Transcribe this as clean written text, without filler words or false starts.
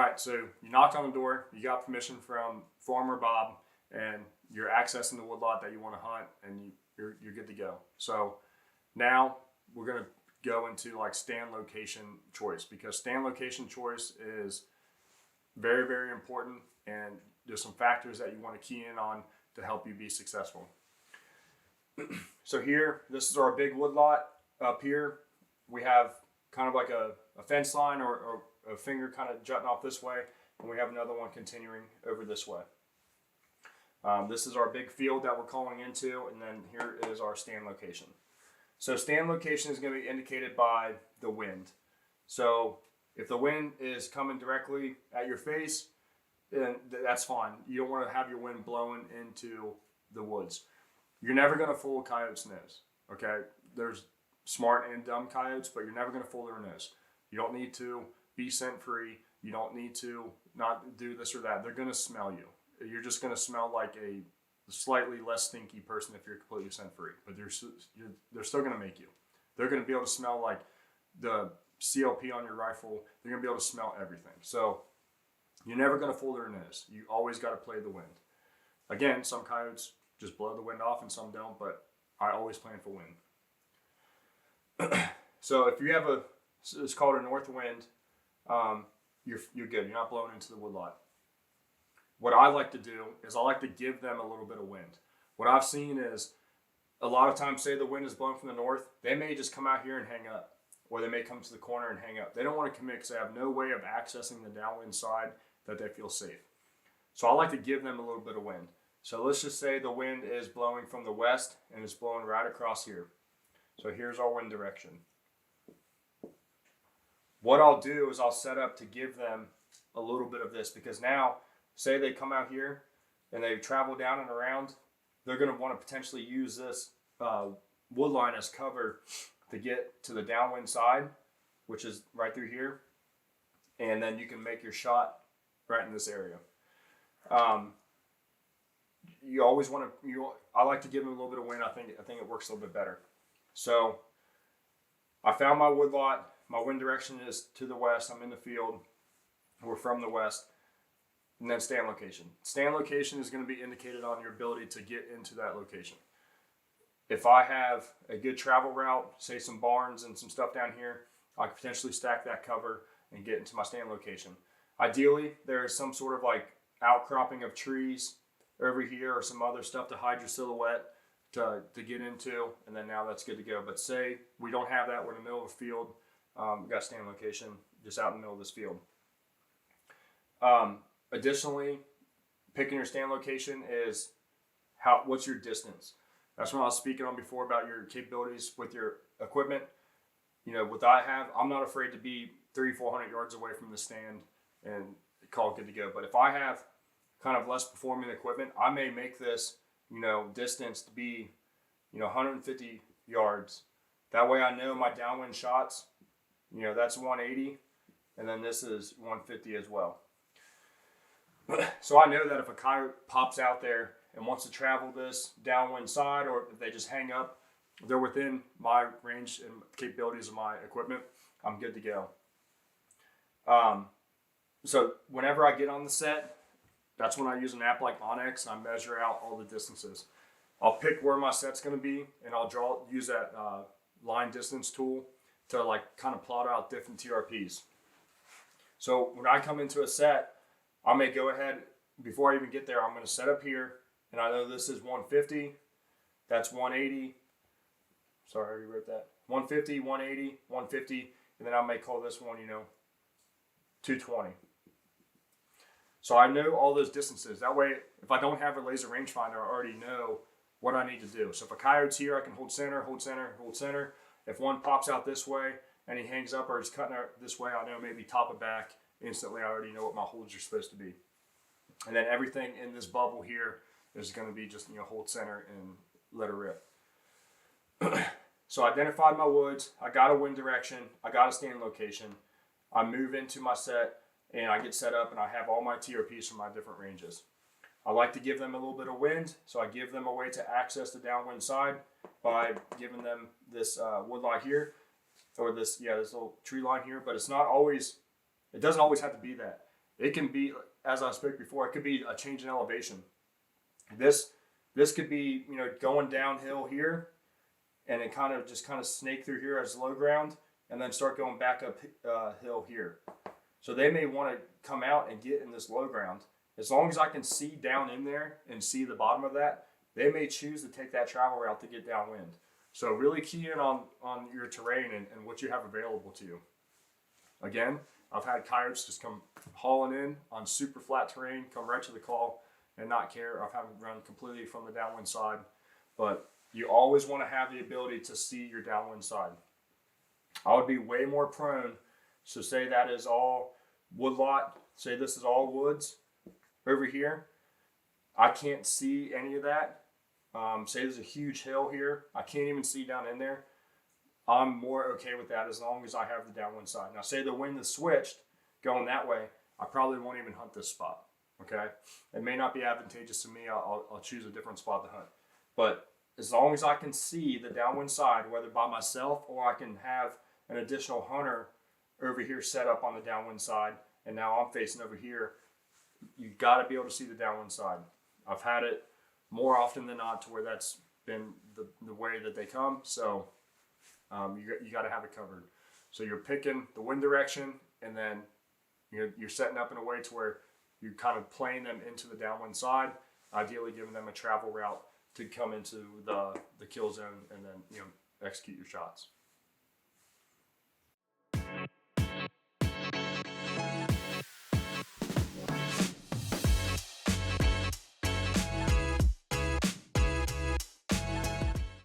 right, so you knocked on the door, you got permission from Farmer Bob, and you're accessing the woodlot that you want to hunt, and you're good to go. So now we're gonna go into like stand location choice, because stand location choice is very, very important, and there's some factors that you want to key in on to help you be successful. So here, this is our big woodlot. Up here, we have kind of like a fence line or a finger kind of jutting off this way, and we have another one continuing over this way. This is our big field that we're calling into, and then here is our stand location. So stand location is going to be indicated by the wind. So if the wind is coming directly at your face, then that's fine. You don't want to have your wind blowing into the woods. You're never going to fool a coyote's nose, okay? There's smart and dumb coyotes, but you're never going to fool their nose. You don't need to be scent free. You don't need to not do this or that. They're going to smell you. You're just going to smell like a slightly less stinky person if you're completely scent free, but they're still going to make you. They're going to be able to smell like the CLP on your rifle. They're going to be able to smell everything. So you're never going to fool their nose. You always got to play the wind. Again, some coyotes just blow the wind off and some don't, but I always plan for wind. So if you have it's called a north wind, you're good. You're not blowing into the woodlot. What I like to do is I like to give them a little bit of wind. What I've seen is a lot of times, say the wind is blowing from the north, they may just come out here and hang up, or they may come to the corner and hang up. They don't want to commit because they have no way of accessing the downwind side that they feel safe. So I like to give them a little bit of wind. So let's just say the wind is blowing from the west and it's blowing right across here. So here's our wind direction. What I'll do is I'll set up to give them a little bit of this, because now, say they come out here and they travel down and around, they're going to want to potentially use this wood line as cover to get to the downwind side, which is right through here. And then you can make your shot right in this area. You always want to, I like to give them a little bit of wind. I think it works a little bit better. So I found my woodlot. My wind direction is to the west. I'm in the field. We're from the west. And then stand location. Stand location is going to be indicated on your ability to get into that location. If I have a good travel route, say some barns and some stuff down here, I could potentially stack that cover and get into my stand location. Ideally, there is some sort of like outcropping of trees over here or some other stuff to hide your silhouette to get into, and then now that's good to go. But say we don't have that, we're in the middle of a field, we got a stand location just out in the middle of this field. Additionally, picking your stand location is what's your distance. That's what I was speaking on before about your capabilities with your equipment. You know, what I have, I'm not afraid to be 300-400 yards away from the stand and call it good to go. But if I have kind of less performing equipment, I may make this, distance to be, 150 yards. That way I know my downwind shots, that's 180, and then this is 150 as well. So I know that if a coyote pops out there and wants to travel this downwind side, or if they just hang up, they're within my range and capabilities of my equipment, I'm good to go. So whenever I get on the set, that's when I use an app like Onyx, and I measure out all the distances. I'll pick where my set's going to be, and I'll use that line distance tool to like kind of plot out different TRPs. So when I come into a set, I may go ahead, before I even get there, I'm going to set up here, and I know this is 150, that's 180, sorry, I already wrote that, 150, 180, 150, and then I may call this one, 220. So I know all those distances. That way, if I don't have a laser rangefinder, I already know what I need to do. So if a coyote's here, I can hold center, hold center, hold center. If one pops out this way and he hangs up or he's cutting out this way, I know maybe top it back. Instantly, I already know what my holds are supposed to be. And then everything in this bubble here is going to be just, hold center and let it rip. So I identified my woods. I got a wind direction. I got a stand location. I move into my set and I get set up and I have all my TRPs from my different ranges. I like to give them a little bit of wind, so I give them a way to access the downwind side by giving them this wood line here, or this little tree line here, but it doesn't always have to be that. It can be, as I spoke before, it could be a change in elevation. This could be, you know, going downhill here, and it kind of snake through here as low ground, and then start going back up hill here. So they may want to come out and get in this low ground. As long as I can see down in there and see the bottom of that, they may choose to take that travel route to get downwind. So really key in on your terrain and what you have available to you. Again, I've had coyotes just come hauling in on super flat terrain, come right to the call and not care. I've had them run completely from the downwind side, but you always want to have the ability to see your downwind side. I would be way more prone. So say that is all woodlot. Say this is all woods over here. I can't see any of that. Say there's a huge hill here. I can't even see down in there. I'm more okay with that as long as I have the downwind side. Now say the wind is switched going that way, I probably won't even hunt this spot. Okay, it may not be advantageous to me. I'll choose a different spot to hunt. But as long as I can see the downwind side, whether by myself or I can have an additional hunter over here set up on the downwind side, and now I'm facing over here, you got to be able to see the downwind side. I've had it more often than not to where that's been the way that they come. So you got to have it covered. So you're picking the wind direction, and then you're setting up in a way to where you're kind of playing them into the downwind side, ideally giving them a travel route to come into the kill zone and then execute your shots.